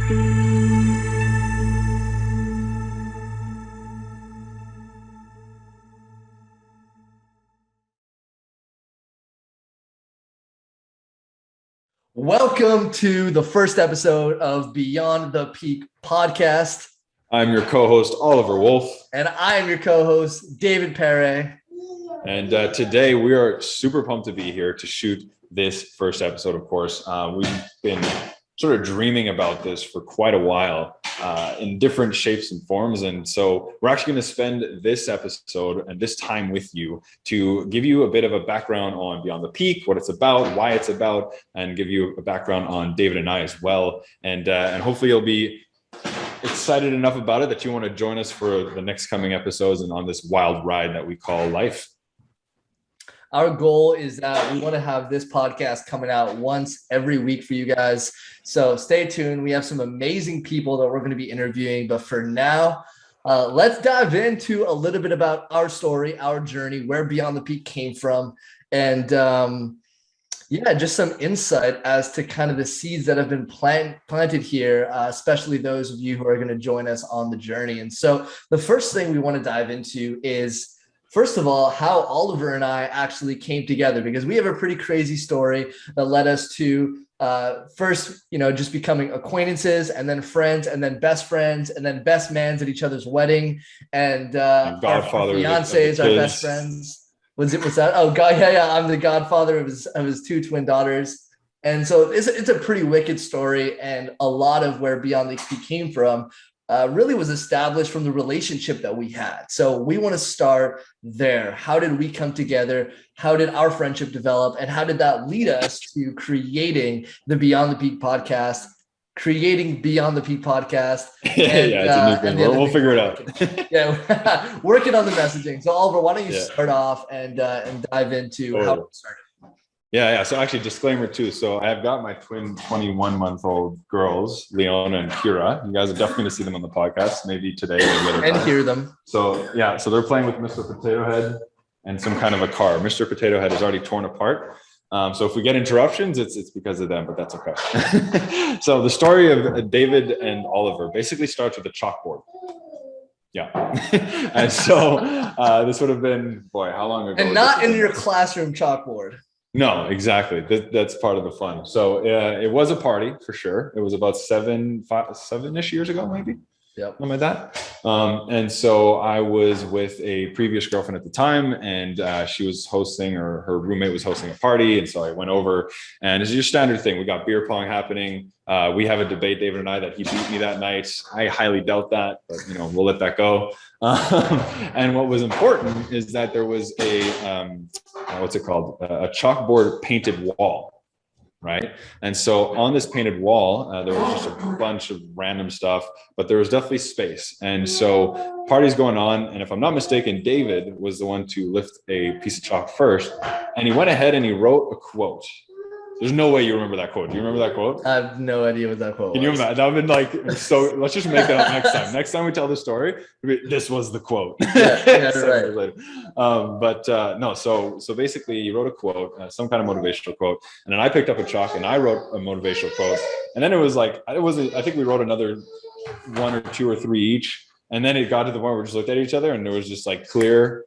Welcome to the first episode of Beyond the Peak podcast. I'm your co-host, Oliver Wolf. And I am your co-host, David Perret. And today we are super pumped to be here to shoot this first episode, of course. We've been sort of dreaming about this for quite a while in different shapes and forms. And so we're actually going to spend this episode and this time with you to give you a bit of a background on Beyond the Peak, what it's about, why it's about, and give you a background on David and I as well. And hopefully you'll be excited enough about it that you want to join us for the next coming episodes and on this wild ride that we call life. Our goal is that we want to have this podcast coming out once every week for you guys. So stay tuned. We have some amazing people that we're going to be interviewing. But for now, let's dive into a little bit about our story, our journey, where Beyond the Peak came from. And just some insight as to kind of the seeds that have been planted here, especially those of you who are going to join us on the journey. And so the first thing we want to dive into is, first of all, how Oliver and I actually came together, because we have a pretty crazy story that led us to first, just becoming acquaintances, and then friends, and then best friends, and then best mans at each other's wedding, and our fiancés, our best friends. What's that? Oh God, yeah. I'm the godfather of his two twin daughters, and so it's a pretty wicked story, and a lot of where Beyond the Peak came from really was established from the relationship that we had. So we want to start there. How did we come together? How did our friendship develop? And how did that lead us to creating the Beyond the Peak podcast, working it's a new thing. We'll figure it out. Working on the messaging. So Oliver, why don't you start off and dive into how it started? Yeah. So actually, disclaimer too. So I've got my twin 21-month-old girls, Leona and Kira. You guys are definitely going to see them on the podcast, maybe today. And hear them. So they're playing with Mr. Potato Head and some kind of a car. Mr. Potato Head is already torn apart. So if we get interruptions, it's because of them, but that's okay. So the story of David and Oliver basically starts with a chalkboard. Yeah. And so this would have been, how long ago? And not in your classroom chalkboard. No, exactly. That's part of the fun. So it was a party for sure. It was about 7-ish years ago, maybe. Yep. Something like that. And so I was with a previous girlfriend at the time, and she was hosting, or her roommate was hosting a party. And so I went over, and it's your standard thing. We got beer pong happening. We have a debate, David and I, that he beat me that night. I highly doubt that, but we'll let that go. And what was important is that there was a a chalkboard painted wall. Right. And so on this painted wall, there was just a bunch of random stuff, but there was definitely space. And so party's going on. And if I'm not mistaken, David was the one to lift a piece of chalk first. And he went ahead and he wrote a quote. There's no way you remember that quote. Do you remember that quote? I have no idea what that quote was. Can you imagine? That would have been so let's just make that up next time. Next time we tell the story, this was the quote. Yeah, right. No, so basically he wrote a quote, some kind of motivational quote. And then I picked up a chalk and I wrote a motivational quote. And then I think we wrote another 1 or 2 or 3 each. And then it got to the point where we just looked at each other and there was just like clear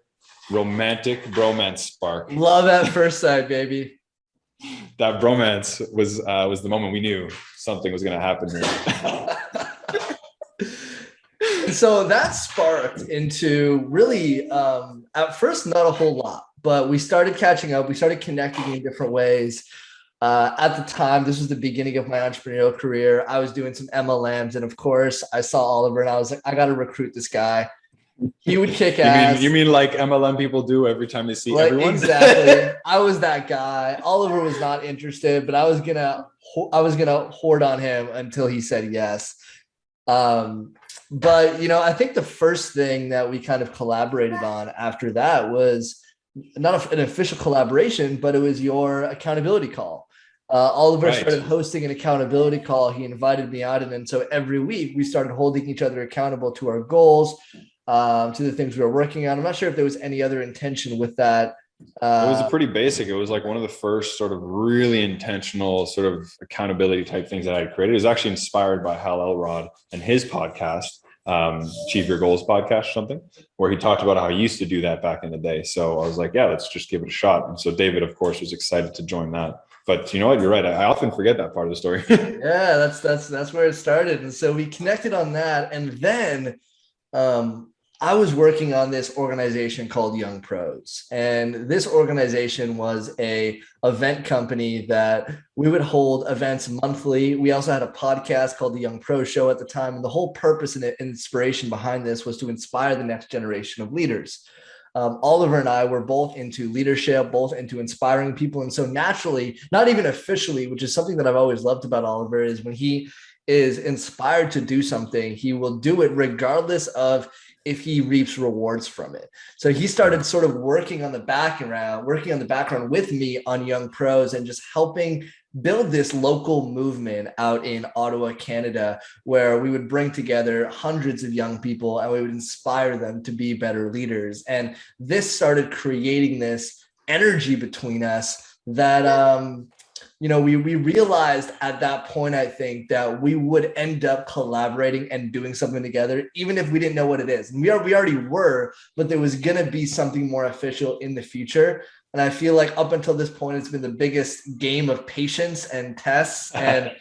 romantic bromance spark. Love at first sight, baby. That bromance was the moment we knew something was going to happen here. So that sparked into really, at first, not a whole lot, but we started catching up. We started connecting in different ways. At the time, this was the beginning of my entrepreneurial career. I was doing some MLMs, and of course, I saw Oliver, and I was like, I got to recruit this guy. He would kick ass. You mean like MLM people do every time they see everyone? Exactly. I was that guy. Oliver was not interested, but I was gonna hoard on him until he said yes. But I think the first thing that we kind of collaborated on after that was not an official collaboration, but it was your accountability call. Oliver started hosting an accountability call. He invited me out, and then so every week we started holding each other accountable to our goals. To the things we were working on. I'm not sure if there was any other intention with that It was a pretty basic. It was like one of the first sort of really intentional sort of accountability type things that I had created. It was actually inspired by Hal Elrod and his podcast, Achieve Your Goals podcast or something, where he talked about how he used to do that back in the day. So I was like, yeah, let's just give it a shot. And so David, of course, was excited to join that. But you know what? You're right. I often forget that part of the story. Yeah, that's where it started. And so we connected on that. And then I was working on this organization called Young Pros. And this organization was a event company that we would hold events monthly. We also had a podcast called the Young Pro Show at the time. And the whole purpose and inspiration behind this was to inspire the next generation of leaders. Oliver and I were both into leadership, both into inspiring people. And so naturally, not even officially, which is something that I've always loved about Oliver, is when he is inspired to do something, he will do it regardless of if he reaps rewards from it. So he started sort of working on the background with me on Young Pros and just helping build this local movement out in Ottawa, Canada, where we would bring together hundreds of young people and we would inspire them to be better leaders. And this started creating this energy between us that, we realized at that point, I think, that we would end up collaborating and doing something together, even if we didn't know what it is. And we already were, but there was going to be something more official in the future. And I feel like up until this point, it's been the biggest game of patience and tests and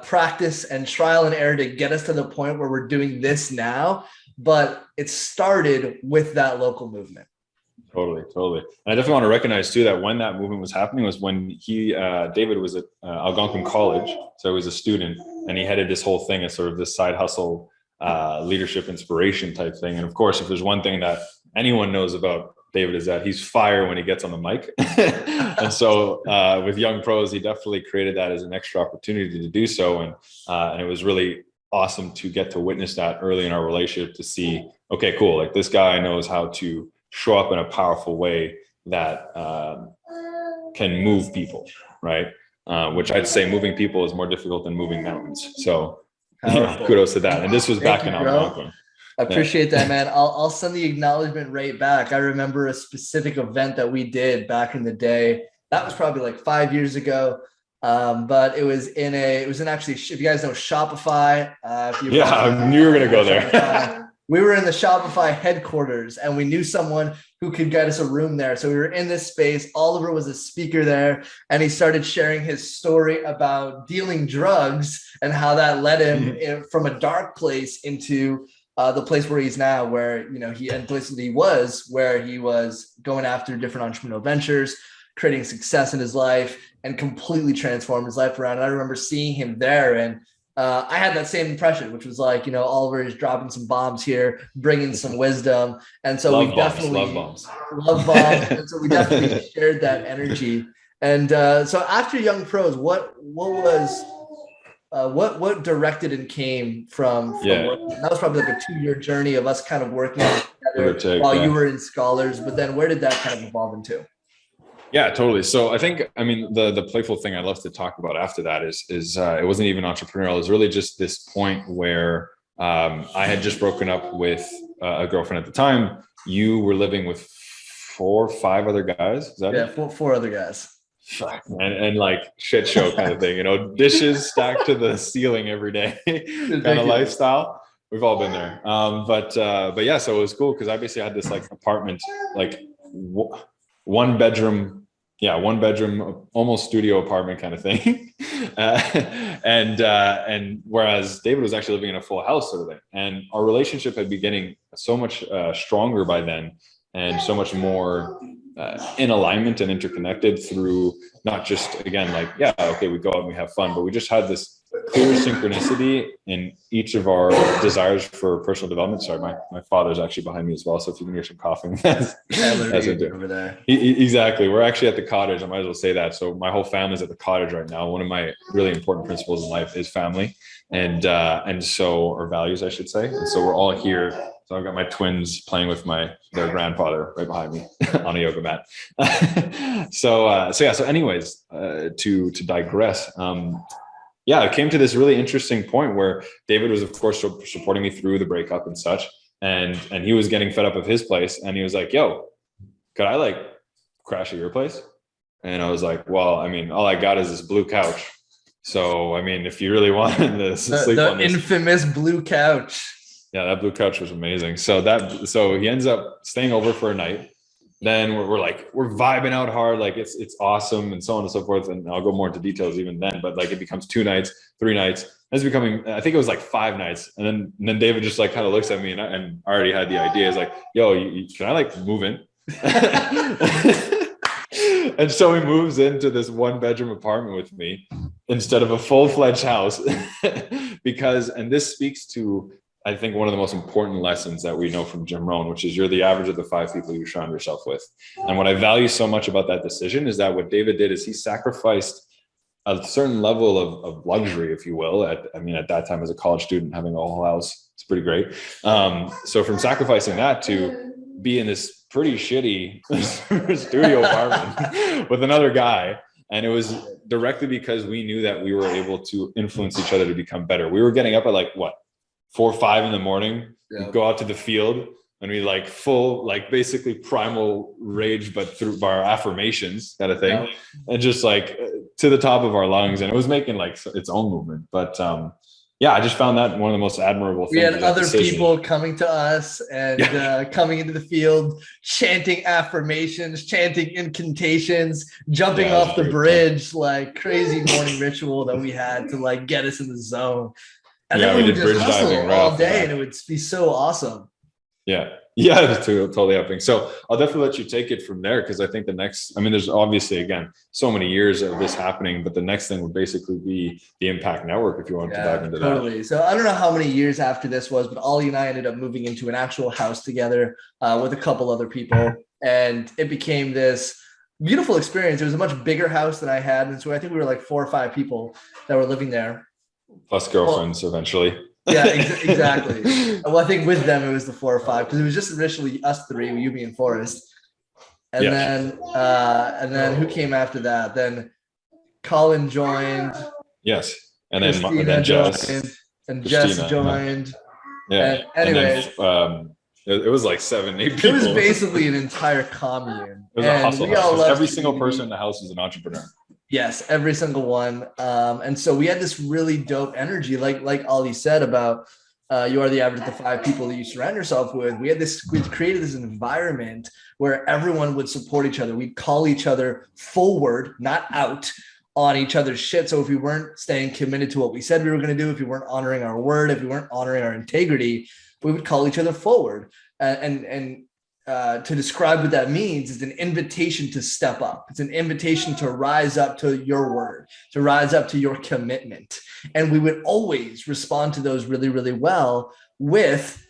practice and trial and error to get us to the point where we're doing this now. But it started with that local movement. Totally. And I definitely want to recognize too that when that movement was happening was when David was at Algonquin College. So he was a student and he headed this whole thing as sort of this side hustle, leadership inspiration type thing. And of course, if there's one thing that anyone knows about David is that he's fire when he gets on the mic. And so with Young Pros, he definitely created that as an extra opportunity to do so. And it was really awesome to get to witness that early in our relationship to see, okay, cool. Like this guy knows how to show up in a powerful way that can move people, right? Which I'd say moving people is more difficult than moving mountains. So kudos to that. And this was back in Algonquin. I appreciate that, man. I'll send the acknowledgement right back. I remember a specific event that we did back in the day. That was probably like 5 years ago. But it was in actually, if you guys know Shopify. I knew you were going to go there. We were in the Shopify headquarters and we knew someone who could get us a room there. So we were in this space. Oliver was a speaker there and he started sharing his story about dealing drugs and how that led him from a dark place into the place where he's now, where, he was going after different entrepreneurial ventures, creating success in his life and completely transformed his life around. And I remember seeing him there and I had that same impression, which was like, Oliver is dropping some bombs here, bringing some wisdom. And so love bombs. And so we definitely shared that energy. And so after Young Pros, what directed and came from that was probably like a 2-year journey of us kind of working together while you were in Scholars. But then where did that kind of evolve into? Yeah, totally. So I think, the Playful thing I'd love to talk about after that is it wasn't even entrepreneurial. It was really just this point where I had just broken up with a girlfriend at the time. You were living with 4 or 5 other guys. Is that it? Yeah, 4 other guys. And like shit show kind of thing, dishes stacked to the ceiling every day kind of lifestyle. We've all been there. But yeah, so it was cool because I basically had this like apartment, like one bedroom, almost studio apartment kind of thing. And whereas David was actually living in a full house sort of thing. And our relationship had been getting so much stronger by then and so much more in alignment and interconnected through not just, again, like, we go out and we have fun, but we just had this clear synchronicity in each of our desires for personal development. Sorry, my father's actually behind me as well. So if you can hear some coughing, that's over there. Exactly. We're actually at the cottage. I might as well say that. So my whole family's at the cottage right now. One of my really important principles in life is family. And so, or values, I should say. And so we're all here. So I've got my twins playing with their grandfather right behind me on a yoga mat. So anyways, to digress, it came to this really interesting point where David was, of course, supporting me through the breakup and such. And he was getting fed up of his place. And he was like, yo, could I crash at your place? And I was like, well, I mean, all I got is this blue couch. So, I mean, if you really wanted to sleep on this infamous blue couch. Yeah, that blue couch was amazing. So he ends up staying over for a night. Then we're vibing out hard, like it's awesome, and so on and so forth. And I'll go more into details even then, but like it becomes 2 nights, 3 nights. It's becoming, I think it was like 5 nights. And then David just like kind of looks at me, and I already had the idea. It's like, yo, can I like move in? And so he moves into this 1-bedroom apartment with me instead of a full-fledged house. Because, and this speaks to, I think, one of the most important lessons that we know from Jim Rohn, which is you're the average of the 5 people you surround yourself with. And what I value so much about that decision is that what David did is he sacrificed a certain level of luxury, if you will. At that time as a college student, having a whole house, it's pretty great. So from sacrificing that to be in this pretty shitty studio apartment with another guy. And it was directly because we knew that we were able to influence each other to become better. We were getting up at like 4 or 5 in the morning, we'd go out to the field, and we like full, like basically primal rage, but through our affirmations kind of thing. And just like to the top of our lungs. And it was making like its own movement. But yeah, I just found that one of the most admirable things. We had other people coming to us and coming into the field, chanting affirmations, chanting incantations, jumping off the bridge, like crazy morning ritual that we had to like get us in the zone. And then we would just hustle all day, and it would be so awesome. Yeah, it's totally happening. So I'll definitely let you take it from there, because I think the next, there's obviously, again, so many years of this happening, but the next thing would basically be the Impact Network, if you want to dive into that. Totally. So I don't know how many years after this was, but Ollie and I ended up moving into an actual house together with a couple other people, and it became this beautiful experience. It was a much bigger house than I had, and so I think we were like 4 or 5 people that were living there. Plus girlfriends eventually. Yeah, exactly. Well, I think with them it was the 4 or 5, because it was just initially us 3, you, me, and Forrest, and then who came after that? Then Colin joined. Yes, and then Jess joined, and Jess joined. Yeah. And anyways, and then, it was like 7, 8 people. It was basically an entire commune. It was a hustle. Every single person in the house is an entrepreneur. Yes, every single one. And so we had this really dope energy, like Ollie said about you are the average of the 5 people that you surround yourself with. We created this environment where everyone would support each other. We'd call each other forward, not out, on each other's shit. So if we weren't staying committed to what we said we were going to do, if we weren't honoring our word, if we weren't honoring our integrity, we would call each other forward. To describe what that means is an invitation to step up. It's an invitation to rise up to your word, to rise up to your commitment. And we would always respond to those really, really well with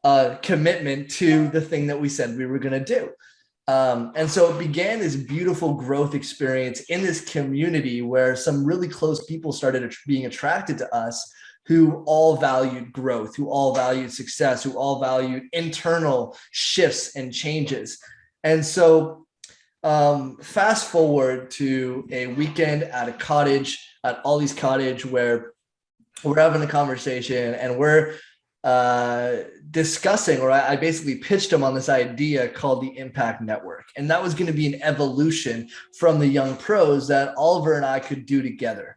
a commitment to the thing that we said we were going to do. And so it began this beautiful growth experience in this community where some really close people started being attracted to us, who all valued growth, who all valued success, who all valued internal shifts and changes. And so fast forward to a weekend at a cottage, at Ollie's cottage, where we're having a conversation and we're discussing, or I basically pitched him on this idea called the Impact Network. And that was going to be an evolution from the Young Pros that Oliver and I could do together.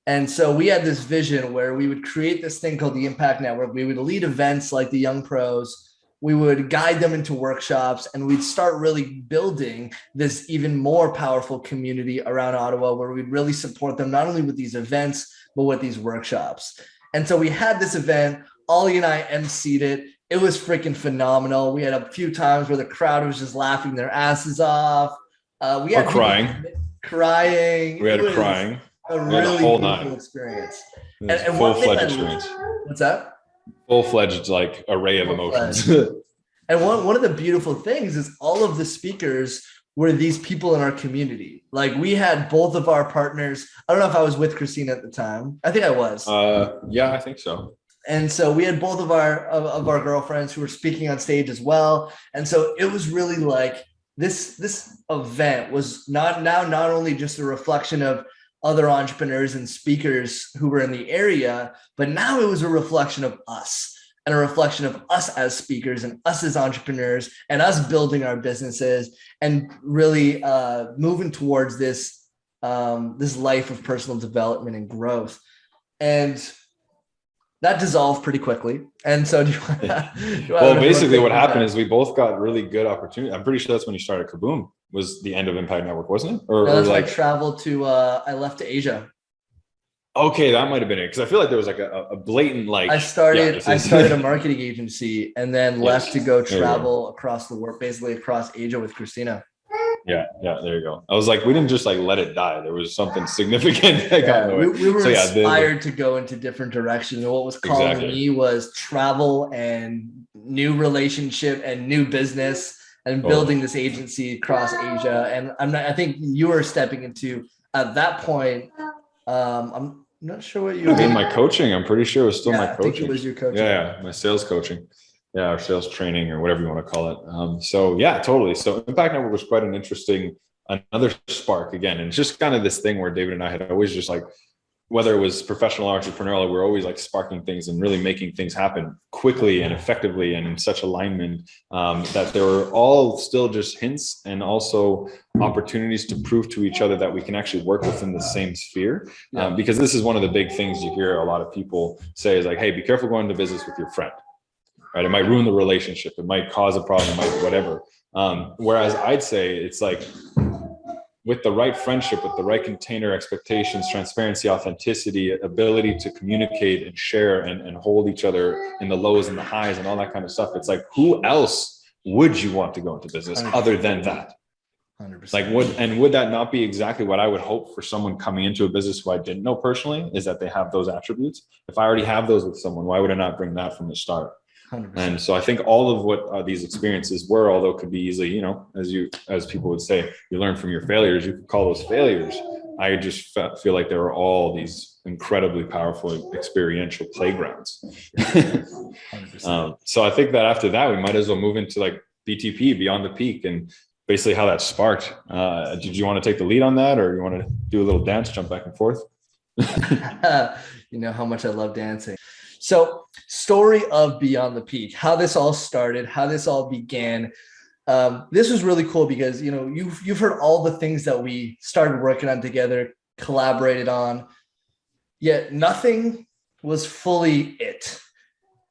And so we had this vision where we would create this thing called the Impact Network. We would lead events like the Young Pros. We would guide them into workshops, and we'd start really building this even more powerful community around Ottawa, where we'd really support them, not only with these events, but with these workshops. And so we had this event. Ollie and I emceed it. It was freaking phenomenal. We had a few times where the crowd was just laughing their asses off. We had crying. We had crying. A really beautiful experience. And full-fledged experience. What's that? Full-fledged, like, array of emotions. And one of the beautiful things is all of the speakers were these people in our community. Like, we had both of our partners. I don't know if I was with Christina at the time. I think I was. Yeah, I think so. And so we had both of our girlfriends who were speaking on stage as well. And so it was really like this event was not only just a reflection of other entrepreneurs and speakers who were in the area, but now it was a reflection of us. and a reflection of us as speakers and us as entrepreneurs and us building our businesses and really moving towards this life of personal development and growth. And that dissolved pretty quickly. And so well, basically what happened is we both got really good opportunity. I'm pretty sure that's when you started Kaboom, was the end of Impact Network, wasn't it? Or like I traveled to, I left to Asia. Okay, that might have been it. Cause I feel like there was like a blatant, like I started a marketing agency and then left to go travel across the world, basically across Asia with Christina. Yeah, there you go. I was like, we didn't just like let it die. There was something significant that got in the way. We were inspired to go into different directions. And what was calling me was travel and new relationship and new business and building this agency across Asia. And I think you were stepping into, at that point, I'm not sure what you were doing. My coaching, I'm pretty sure it was still my coaching. I think it was your coaching. Yeah, my sales coaching. Yeah, or sales training or whatever you want to call it. So yeah, totally. So Impact Network was quite an interesting, another spark again. And it's just kind of this thing where David and I had always just like, whether it was professional or entrepreneurial, we're always like sparking things and really making things happen quickly and effectively and in such alignment that there were all still just hints and also opportunities to prove to each other that we can actually work within the same sphere. Because this is one of the big things you hear a lot of people say is like, hey, be careful going into business with your friend. Right? It might ruin the relationship. It might cause a problem, it might whatever. Whereas I'd say it's like with the right friendship, with the right container, expectations, transparency, authenticity, ability to communicate and share and hold each other in the lows and the highs and all that kind of stuff. It's like, who else would you want to go into business 100%. Other than that? 100%. Like would that not be exactly what I would hope for someone coming into a business who I didn't know personally, is that they have those attributes? If I already have those with someone, why would I not bring that from the start? 100%. And so I think all of what these experiences were, although it could be easily, you know, as people would say, you learn from your failures, you could call those failures. I just feel like there were all these incredibly powerful experiential playgrounds. So I think that after that, we might as well move into like BTP, Beyond the Peak, and basically how that sparked. Did you want to take the lead on that, or you want to do a little dance, jump back and forth? You know how much I love dancing. So, story of Beyond the Peak, how this all started, how this all began. This was really cool because, you know, you've heard all the things that we started working on together, collaborated on, yet nothing was fully it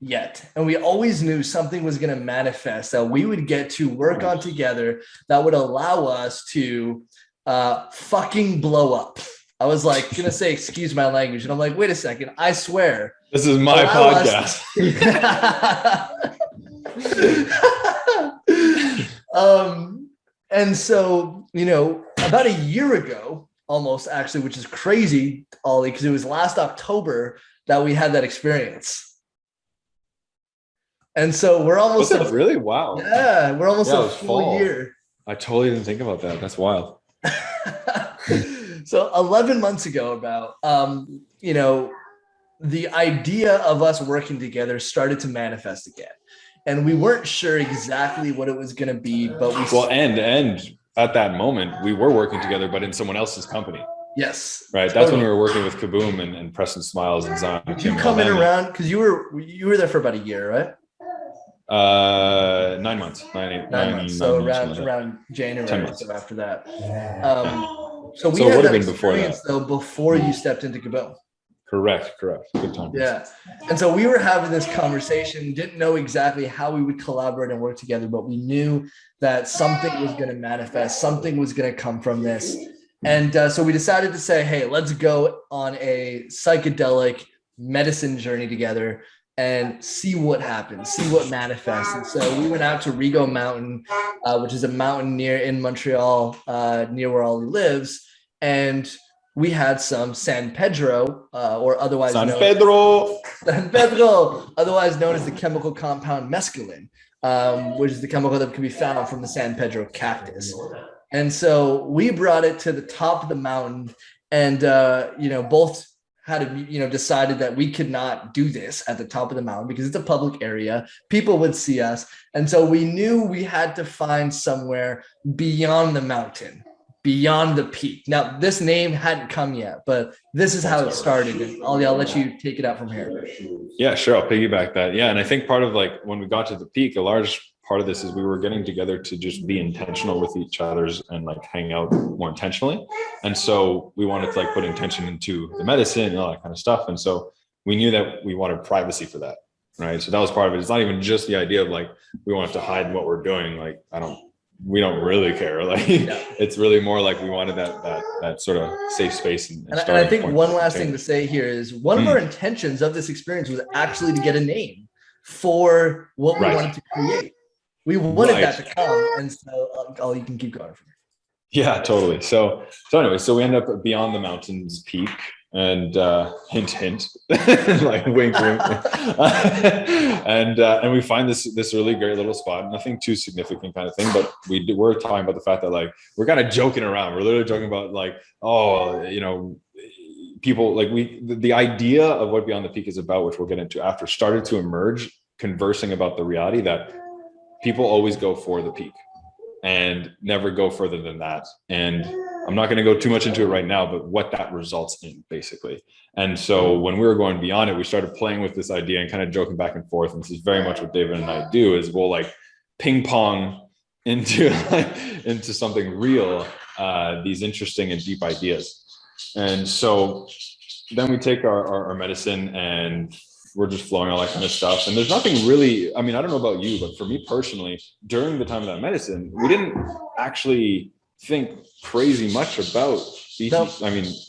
yet. And we always knew something was going to manifest that we would get to work on together that would allow us to fucking blow up. I was like, going to say, excuse my language. And I'm like, wait a second, I swear. This is my podcast. And so, you know, about a year ago, almost actually, which is crazy, Ollie, because it was last October that we had that experience. And so we're almost really? Wow. Yeah, we're almost a full year. I totally didn't think about that. That's wild. So 11 months ago, about, you know, the idea of us working together started to manifest again. And we weren't sure exactly what it was going to be, but and at that moment, we were working together, but in someone else's company. Yes. Right. That's when we were working with Kaboom and Preston Smiles and Zion. Did you come in around, because you were there for about a year, right? 9 months. 9 months. So around January, 10 months. So after that. So we it had would that have been before that. though, before you stepped into Kaboom. Correct. Good time. Yeah. And so we were having this conversation, didn't know exactly how we would collaborate and work together, but we knew that something was going to manifest, something was going to come from this. And so we decided to say, hey, let's go on a psychedelic medicine journey together and see what happens, see what manifests. And so we went out to Rigaud Mountain, which is a mountain in Montreal, near where Ollie lives. And we had some San Pedro, or otherwise San Pedro, otherwise known as the chemical compound mescaline, which is the chemical that can be found from the San Pedro cactus. And so we brought it to the top of the mountain, and you know, both had decided that we could not do this at the top of the mountain because it's a public area. People would see us. And so we knew we had to find somewhere beyond the mountain, Beyond the Peak. Now, this name hadn't come yet, but this is how it started. And Ollie, I'll let you take it out from here. Yeah, sure. I'll piggyback that. Yeah. And I think part of like when we got to the peak, a large part of this is we were getting together to just be intentional with each other's and like hang out more intentionally. And so we wanted to like put intention into the medicine and all that kind of stuff. And so we knew that we wanted privacy for that. Right. So that was part of it. It's not even just the idea of like, we wanted to hide what we're doing. Like, we don't really care. Like it's really more like we wanted that sort of safe space. And I think one last thing to say here is one of our intentions of this experience was actually to get a name for what we wanted to create. We wanted that to come. And so you can keep going from here. Yeah, totally. So anyway, so we end up Beyond the Mountains Peak. And hint, hint, like wink, wink, and we find this really great little spot. Nothing too significant kind of thing, but we're talking about the fact that like we're kind of joking around. We're literally joking about like, oh, you know, people like the idea of what Beyond the Peak is about, which we'll get into after, started to emerge, conversing about the reality that people always go for the peak and never go further than that. And I'm not going to go too much into it right now, but what that results in basically. And so when we were going beyond it, we started playing with this idea and kind of joking back and forth. And this is very much what David and I do, is we'll like ping pong into something real, these interesting and deep ideas. And so then we take our medicine and we're just flowing all that kind of stuff. And there's nothing really, I mean, I don't know about you, but for me personally, during the time of that medicine, we didn't actually think crazy much about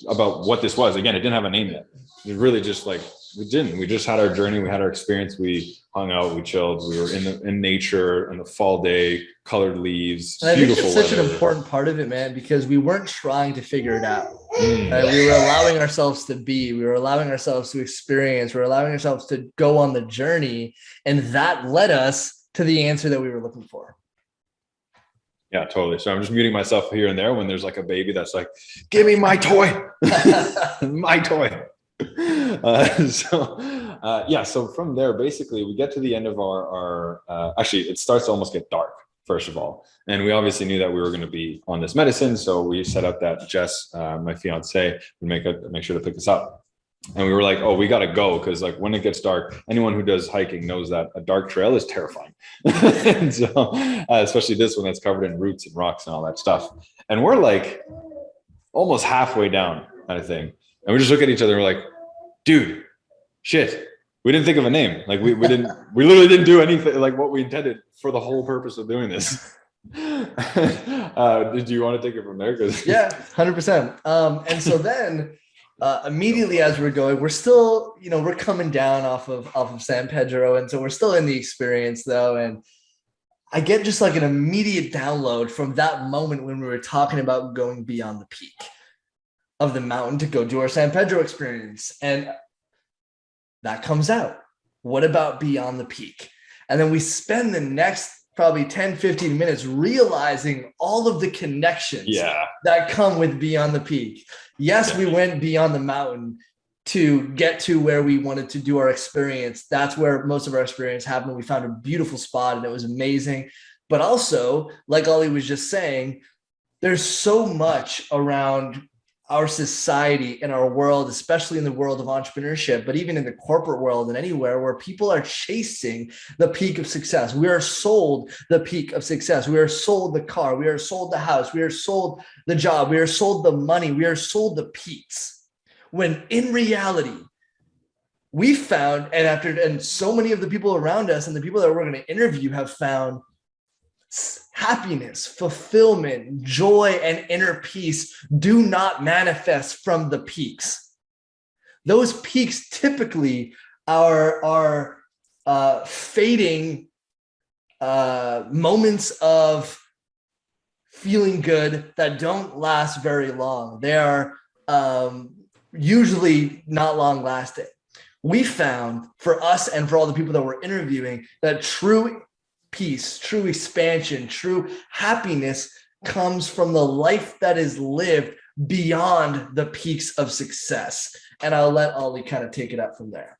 about what this was. Again, it didn't have a name yet. It really just like we just had our journey, we had our experience, we hung out, we chilled, we were in nature on a fall day, colored leaves, and beautiful I think it's such weather. an important part of it, man, because we weren't trying to figure it out. We were allowing ourselves to be, we were allowing ourselves to experience, we were allowing ourselves to go on the journey, and that led us to the answer that we were looking for. Yeah, totally. So I'm just muting myself here and there when there's like a baby that's like, give me my toy, my toy. So from there, basically we get to the end of our actually it starts to almost get dark, first of all. And we obviously knew that we were going to be on this medicine. So we set up that Jess, my fiance, would make sure to pick us up. And we were like, oh, we got to go. Cause like when it gets dark, anyone who does hiking knows that a dark trail is terrifying. And so, especially this one that's covered in roots and rocks and all that stuff. And we're like almost halfway down kind of thing. And we just look at each other and we're like, dude, shit, we didn't think of a name. Like we literally didn't do anything like what we intended for the whole purpose of doing this. Did you want to take it from there? Yeah, 100%. And so then immediately as we're going, we're still, we're coming down off of San Pedro. And so we're still in the experience though. And I get just like an immediate download from that moment when we were talking about going beyond the peak of the mountain to go do our San Pedro experience. And that comes out. What about beyond the peak? And then we spend the next probably 10, 15 minutes realizing all of the connections that come with beyond the peak. Yes, we went beyond the mountain to get to where we wanted to do our experience. That's where most of our experience happened. We found a beautiful spot and it was amazing. But also, like Ollie was just saying, there's so much around our society and our world, especially in the world of entrepreneurship, but even in the corporate world and anywhere where people are chasing the peak of success. We are sold the peak of success. We are sold the car. We are sold the house. We are sold the job. We are sold the money. We are sold the peaks. When in reality, we found, and so many of the people around us and the people that we're going to interview have found happiness, fulfillment, joy, and inner peace do not manifest from the peaks. Those peaks typically are fading moments of feeling good that don't last very long. They are usually not long lasting. We found, for us and for all the people that we're interviewing, that true peace, true expansion, true happiness comes from the life that is lived beyond the peaks of success. And I'll let Ollie kind of take it up from there.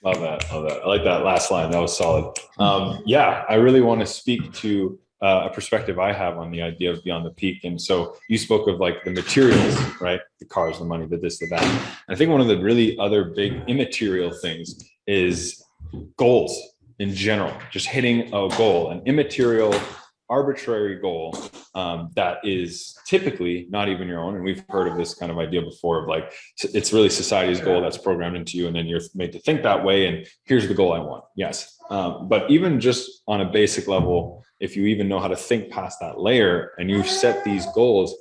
Love that. I like that last line. That was solid. I really want to speak to a perspective I have on the idea of beyond the peak. And so you spoke of like the materials, right? The cars, the money, the this, the that. And I think one of the really other big immaterial things is goals in general, just hitting a goal, an immaterial, arbitrary goal that is typically not even your own. And we've heard of this kind of idea before of like, it's really society's goal that's programmed into you. And then you're made to think that way. And here's the goal I want. Yes. But even just on a basic level, if you even know how to think past that layer and you set these goals,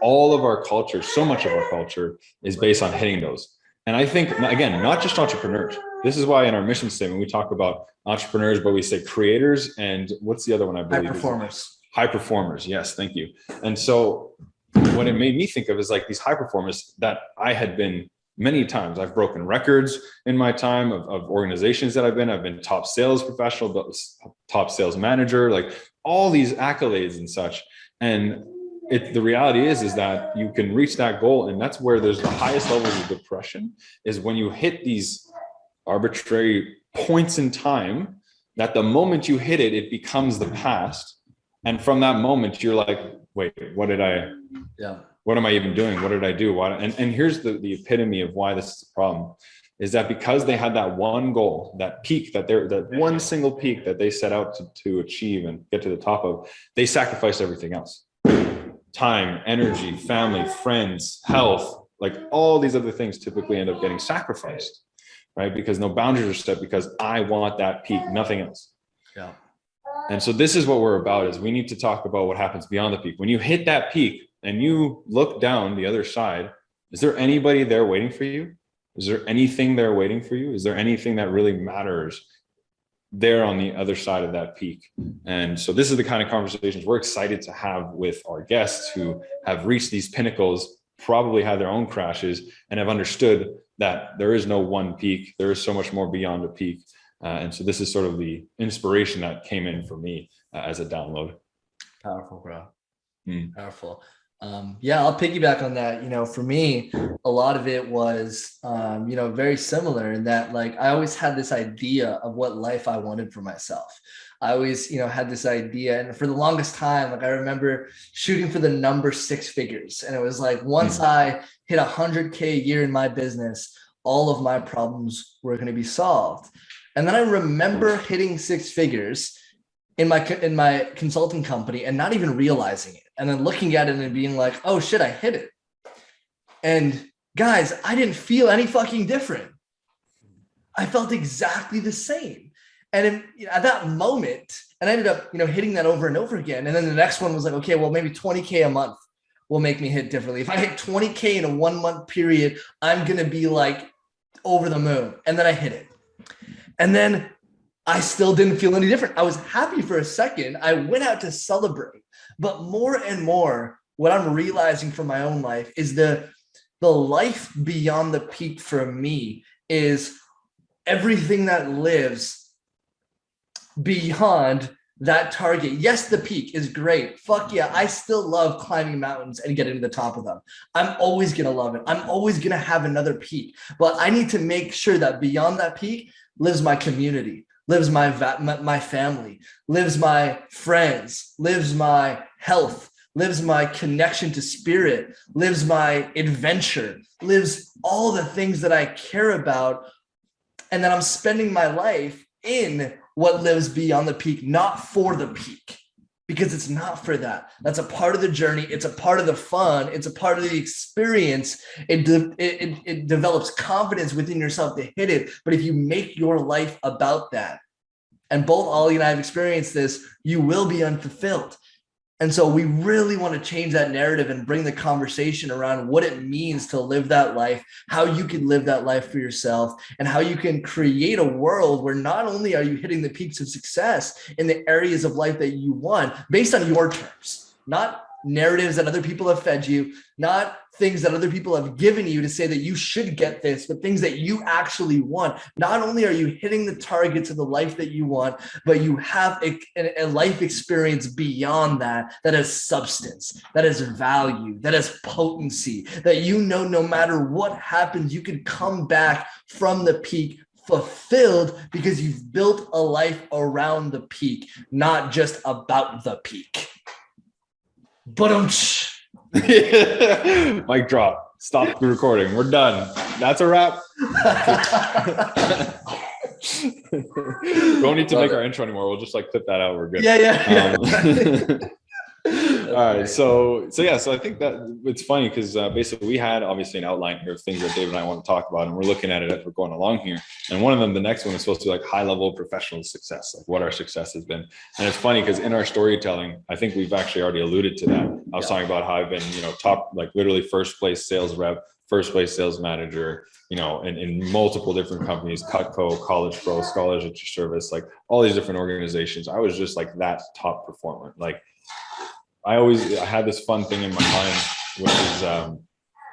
all of our culture, so much of our culture is based on hitting those. And I think, again, not just entrepreneurs. This is why in our mission statement, we talk about entrepreneurs, but we say creators and what's the other one I believe? High performers. High performers. Yes, thank you. And so what it made me think of is like these high performers that I had been many times. I've broken records in my time of organizations that I've been top sales professional, but top sales manager, like all these accolades and such. And the reality is that you can reach that goal. And that's where there's the highest levels of depression, is when you hit these arbitrary points in time, that the moment you hit it, it becomes the past. And from that moment, you're like, wait, what am I even doing? What did I do? And here's the epitome of why this is a problem, is that because they had that one goal, that peak, that one single peak that they set out to achieve and get to the top of, they sacrificed everything else. Time, energy, family, friends, health, like all these other things typically end up getting sacrificed, right? Because no boundaries are set, because I want that peak, nothing else. Yeah. And so this is what we're about, is we need to talk about what happens beyond the peak. When you hit that peak and you look down the other side, is there anybody there waiting for you? Is there anything there waiting for you? Is there anything that really matters there on the other side of that peak? And so this is the kind of conversations we're excited to have with our guests who have reached these pinnacles, probably had their own crashes, and have understood that there is no one peak. There is so much more beyond a peak. And so this is sort of the inspiration that came in for me as a download. Powerful, bro. Powerful. Yeah, I'll piggyback on that. For me, a lot of it was, very similar in that, like, I always had this idea of what life I wanted for myself. I always, had this idea. And for the longest time, like, I remember shooting for the number 6 figures. And it was like, once I hit 100K a year in my business, all of my problems were going to be solved. And then I remember hitting 6 figures in my consulting company and not even realizing it. And then looking at it and being like, oh shit, I hit it. And guys, I didn't feel any fucking different. I felt exactly the same. And at that moment, and I ended up, hitting that over and over again. And then the next one was like, okay, well, maybe 20K a month will make me hit differently. If I hit 20K in a 1 month period, I'm going to be like over the moon. And then I hit it. And then I still didn't feel any different. I was happy for a second. I went out to celebrate. But more and more, what I'm realizing from my own life is the life beyond the peak for me is everything that lives beyond that target. Yes, the peak is great. Fuck yeah, I still love climbing mountains and getting to the top of them. I'm always going to love it. I'm always going to have another peak. But I need to make sure that beyond that peak lives my community, lives my family, lives my friends, lives my health, lives my connection to spirit, lives my adventure, lives all the things that I care about. And then I'm spending my life in what lives beyond the peak, not for the peak, because it's not for that. That's a part of the journey. It's a part of the fun. It's a part of the experience. It develops confidence within yourself to hit it. But if you make your life about that, and both Ollie and I have experienced this, you will be unfulfilled. And so we really want to change that narrative and bring the conversation around what it means to live that life, how you can live that life for yourself, and how you can create a world where not only are you hitting the peaks of success in the areas of life that you want based on your terms, not narratives that other people have fed you, not things that other people have given you to say that you should get this, but things that you actually want. Not only are you hitting the targets of the life that you want, but you have a life experience beyond that, that has substance, that has value, that has potency, that no matter what happens, you can come back from the peak fulfilled because you've built a life around the peak, not just about the peak. But mic drop. Stop the recording. We're done. That's a wrap. We don't need to make our intro anymore. We'll just like clip that out. We're good. Yeah. All right. So I think that it's funny because basically we had obviously an outline here of things that David and I want to talk about, and we're looking at it as we're going along here. And one of them, the next one, is supposed to be like high level professional success, like what our success has been. And it's funny because in our storytelling, I think we've actually already alluded to that. I was talking about how I've been, top, like literally first place sales rep, first place sales manager, in multiple different companies, Cutco, College Pro, Scholars at Your Service, like all these different organizations. I was just like that top performer. Like I had this fun thing in my mind, which is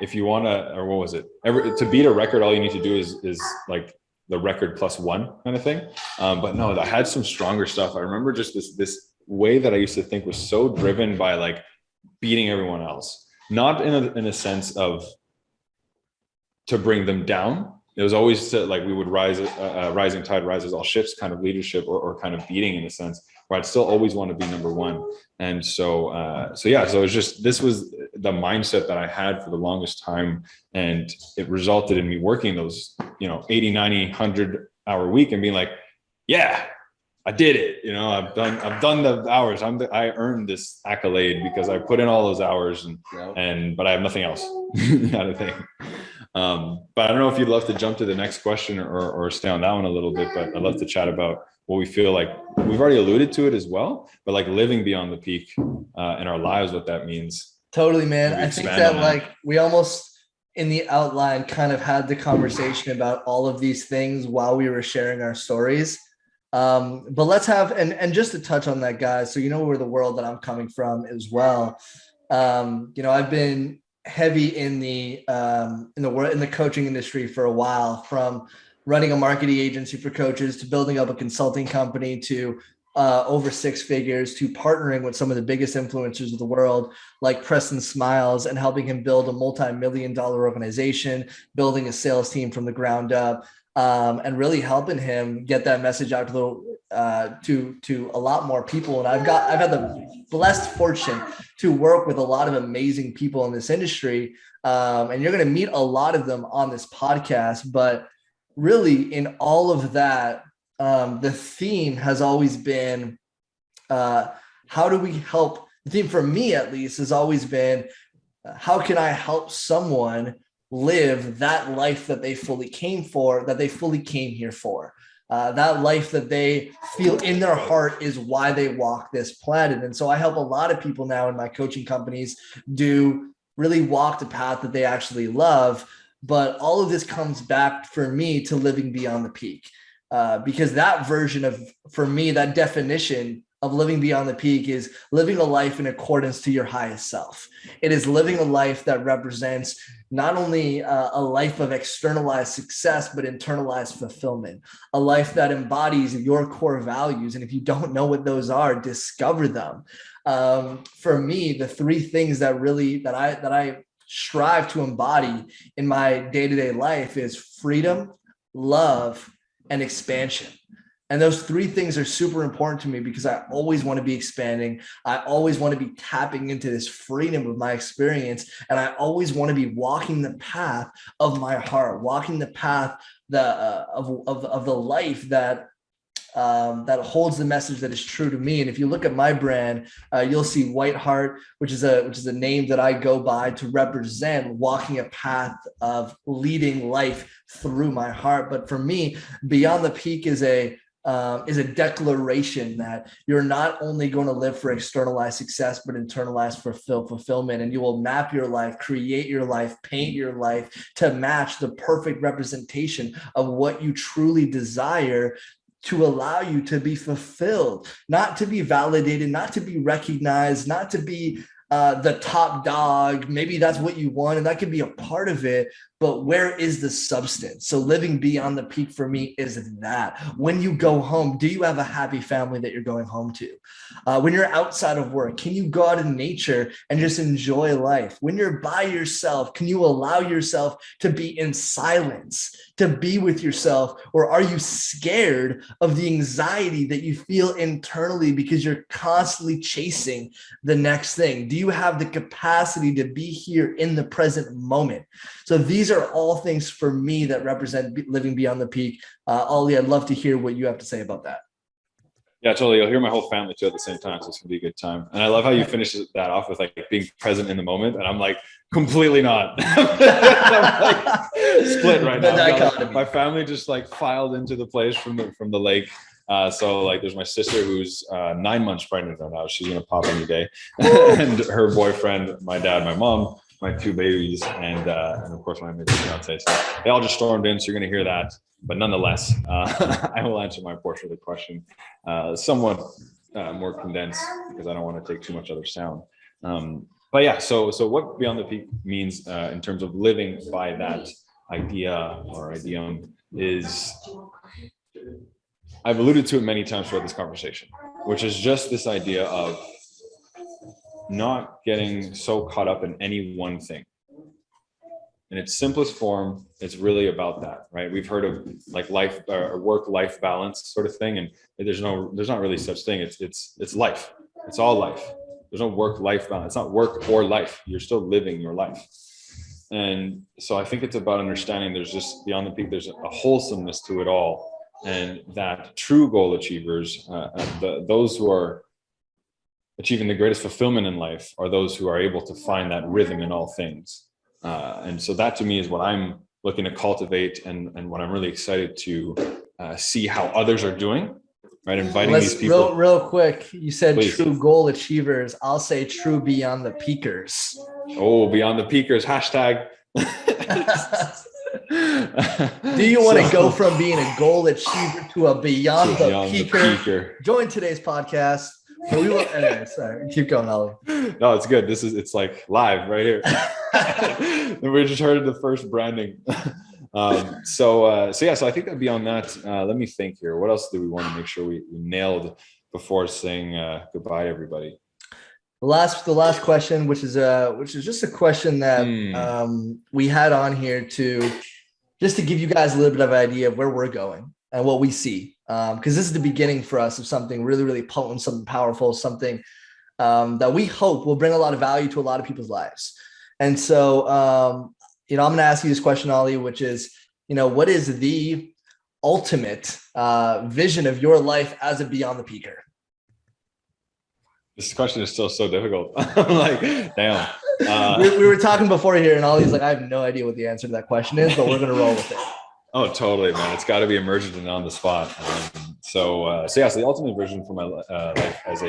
if you want to, or what was it? To beat a record, all you need to do is like the record plus one kind of thing. But no, I had some stronger stuff. I remember just this way that I used to think was so driven by like beating everyone else, not in a sense of to bring them down. It was always to, like, we would rise, rising tide rises all ships kind of leadership or kind of beating in a sense, where I'd still always want to be number one. And so it was just, this was the mindset that I had for the longest time. And it resulted in me working those, 80, 90, 100 hour week and being like, yeah, I did it. I've done the hours. I earned this accolade because I put in all those hours but I have nothing else kind of thing. But I don't know if you'd love to jump to the next question or stay on that one a little bit, but I'd love to chat about what we feel like. We've already alluded to it as well, but like living beyond the peak in our lives, what that means. Totally, man. I think that like we almost in the outline kind of had the conversation about all of these things while we were sharing our stories. But let's have, and just to touch on that, guys, so where the world that I'm coming from as well. I've been heavy in the coaching industry for a while, from running a marketing agency for coaches to building up a consulting company to over six figures to partnering with some of the biggest influencers of the world, like Preston Smiles, and helping him build a multi-million-dollar organization, building a sales team from the ground up, and really helping him get that message out to a lot more people. And I've had the blessed fortune to work with a lot of amazing people in this industry. And you're going to meet a lot of them on this podcast, but really in all of that, the theme has always been, how do we help? The theme for me, at least, has always been, how can I help someone live that life that they fully came here for? That life that they feel in their heart is why they walk this planet. And so I help a lot of people now in my coaching companies really walk the path that they actually love. But all of this comes back for me to living beyond the peak, because that version of, for me, that definition of living beyond the peak is living a life in accordance to your highest self. It is living a life that represents not only a life of externalized success, but internalized fulfillment, a life that embodies your core values. And if you don't know what those are, discover them. For me, the three things that I strive to embody in my day-to-day life is freedom, love, and expansion. And those three things are super important to me because I always want to be expanding. I always want to be tapping into this freedom of my experience. And I always want to be walking the path of my heart, walking the path of the life that holds the message that is true to me. And if you look at my brand, you'll see White Heart, which is a name that I go by to represent walking a path of leading life through my heart. But for me, Beyond the Peak is a declaration that you're not only going to live for externalized success, but internalized fulfillment. And you will map your life, create your life, paint your life to match the perfect representation of what you truly desire, to allow you to be fulfilled, not to be validated, not to be recognized, not to be the top dog. Maybe that's what you want, and that could be a part of it. but where is the substance? So living beyond the peak for me is that. When you go home, do you have a happy family that you're going home to? When you're outside of work, can you go out in nature and just enjoy life? When you're by yourself, can you allow yourself to be in silence, to be with yourself? Or are you scared of the anxiety that you feel internally because you're constantly chasing the next thing? Do you have the capacity to be here in the present moment? So these are all things for me that represent living beyond the peak. Ollie, I'd love to hear what you have to say about that. Yeah, totally. You'll hear my whole family too at the same time, so it's gonna be a good time. And I love how you finish that off with like being present in the moment, and I'm like completely not. I'm like split right now. My family just like filed into the place from the lake. So like, there's my sister who's 9 months pregnant right now. She's gonna pop any day, and her boyfriend, my dad, my mom, my 2 babies, and of course my fiance. So they all just stormed in. So you're gonna hear that. But nonetheless, I will answer my portion of the question somewhat more condensed because I don't want to take too much other sound. But yeah, so what beyond the peak means in terms of living by that idea or idiom is, I've alluded to it many times throughout this conversation, which is just this idea of not getting so caught up in any one thing. In its simplest form, it's really about that, right? We've heard of like life or work-life balance sort of thing, and there's not really such thing. It's life. It's all life. There's no work-life balance. It's not work or life. You're still living your life. And so I think it's about understanding there's just beyond the peak, there's a wholesomeness to it all, and that true goal achievers, those who are achieving the greatest fulfillment in life, are those who are able to find that rhythm in all things. And so that to me is what I'm looking to cultivate, and what I'm really excited to see how others are doing, right? Inviting these people. Real quick, you said Please. True goal achievers. I'll say true beyond the peakers. Oh, beyond the peakers, hashtag. Do you want to go from being a goal achiever to a beyond the peaker? Join today's podcast. We will, anyway, sorry, keep going, Ollie. No, it's good. It's like live right here. We just heard the first branding. So I think that beyond that, let me think here. What else do we want to make sure we nailed before saying goodbye to everybody? The last question, which is just a question that we had on here to give you guys a little bit of an idea of where we're going and what we see. Because this is the beginning for us of something really, really potent, something powerful, something that we hope will bring a lot of value to a lot of people's lives. And so, I'm going to ask you this question, Ollie, which is, what is the ultimate vision of your life as a beyond the peaker? This question is still so difficult. I'm like, damn. We were talking before here, and Ollie's like, I have no idea what the answer to that question is, but we're going to roll with it. Oh, totally, man. It's got to be emergent and on the spot. So the ultimate vision for my life as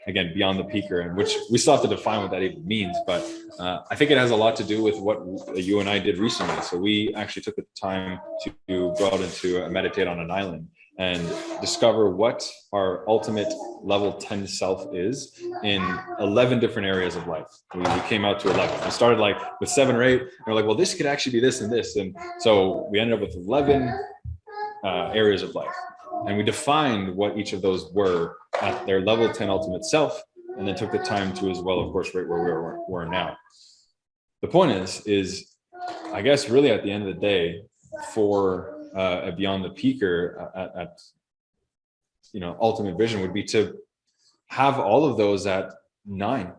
again, beyond the peaker, and which we still have to define what that even means. But I think it has a lot to do with what you and I did recently. So we actually took the time to go out and to meditate on an island and discover what our ultimate level 10 self is in 11 different areas of life. We came out to 11. We started like with 7 or 8. And we're like, well, this could actually be this and this. And so we ended up with 11 areas of life. And we defined what each of those were at their level 10 ultimate self, and then took the time to as well, of course, right where we're now. The point is, I guess really at the end of the day, for a beyond the peaker at ultimate vision would be to have all of those at 9.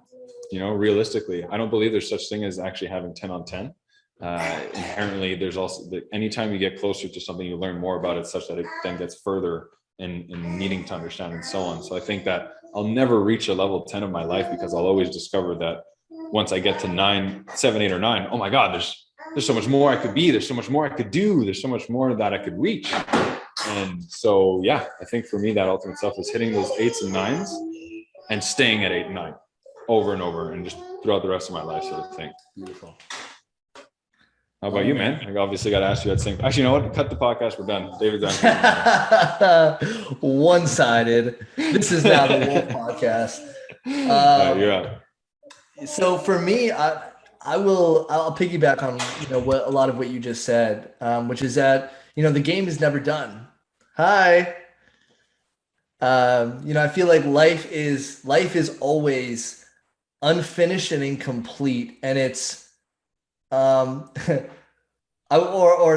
Realistically, I don't believe there's such thing as actually having 10 on 10. Inherently, there's also anytime you get closer to something, you learn more about it, such that it then gets further in needing to understand and so on. So I think that I'll never reach a level 10 of my life, because I'll always discover that once I get to 9, 7, 8, or 9, oh my God, there's so much more I could be. There's so much more I could do. There's so much more that I could reach. And so, yeah, I think for me, that ultimate self is hitting those 8s and 9s and staying at 8 and 9 over and over, and just throughout the rest of my life, sort of thing. Beautiful. How about you, man? I obviously got to ask you that same. Actually, you know what? Cut the podcast. We're done. David's done. One-sided. This is now the Wolf podcast. You're out. So for me, I'll piggyback on, what a lot of what you just said, which is that, the game is never done. Hi. I feel like life is always unfinished and incomplete, and it's or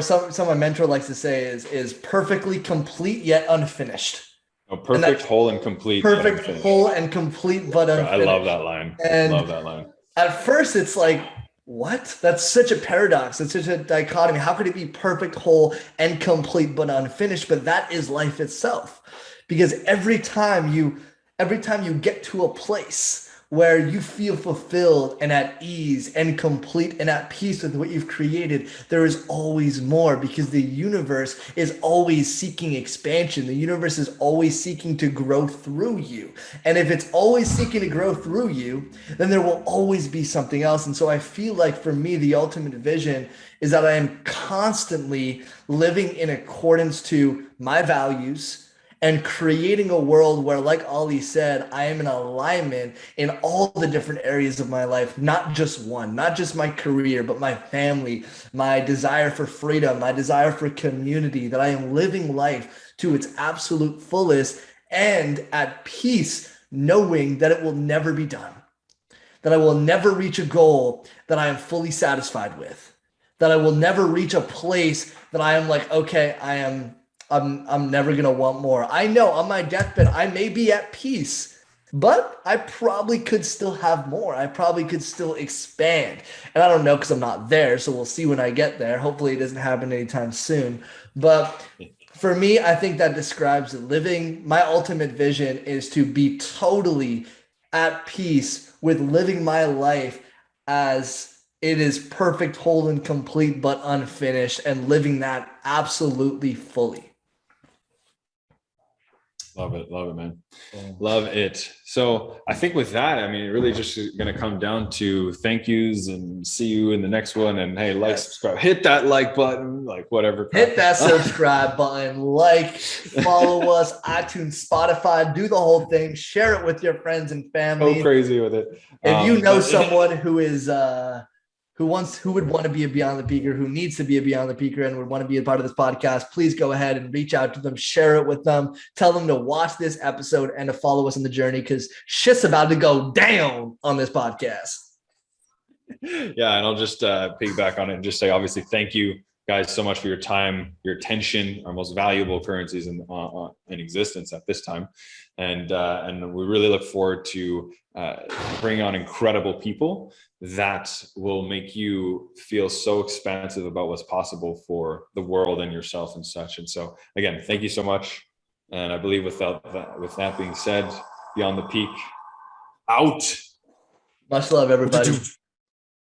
some my mentor likes to say is perfectly complete yet unfinished. Oh, And perfect, that's whole, and complete. perfect, whole, and complete, but I love unfinished. that line. And Love that line. at first, it's like, what? That's such a paradox. It's such a dichotomy. How could it be perfect, whole, and complete, but unfinished? But that is life itself. Because every time you get to a place where you feel fulfilled and at ease and complete and at peace with what you've created, there is always more, because the universe is always seeking expansion. The universe is always seeking to grow through you. And if it's always seeking to grow through you, then there will always be something else. And so I feel like for me, the ultimate vision is that I am constantly living in accordance to my values and creating a world where, like Ali said, I am in alignment in all the different areas of my life, not just one, not just my career, but my family, my desire for freedom, my desire for community, that I am living life to its absolute fullest and at peace, knowing that it will never be done, that I will never reach a goal that I am fully satisfied with, that I will never reach a place that I am like, okay, I'm never gonna want more. I know on my deathbed I may be at peace, but I probably could still have more. I probably could still expand. And I don't know because I'm not there, so we'll see when I get there. Hopefully it doesn't happen anytime soon. But for me, I think that describes living. My ultimate vision is to be totally at peace with living my life as it is perfect, whole, and complete, but unfinished, and living that absolutely fully. Love it, man. Love it. So I think with that, I mean, it really just going to come down to thank yous and see you in the next one. And hey, like, subscribe, hit that like button, like whatever. Hit that subscribe button, follow us, iTunes, Spotify, do the whole thing, share it with your friends and family. Go crazy with it. If you know someone who is who would want to be a Beyond the Peaker, who needs to be a Beyond the Peaker and would want to be a part of this podcast, please go ahead and reach out to them, share it with them, tell them to watch this episode and to follow us on the journey, because shit's about to go down on this podcast. Yeah, and I'll just piggyback on it and just say, obviously, thank you guys so much for your time, your attention, our most valuable currencies in existence at this time. And we really look forward to bringing on incredible people that will make you feel so expansive about what's possible for the world and yourself and such. And so again, thank you so much. And I believe with that being said, Beyond the Peak out. Much love, everybody.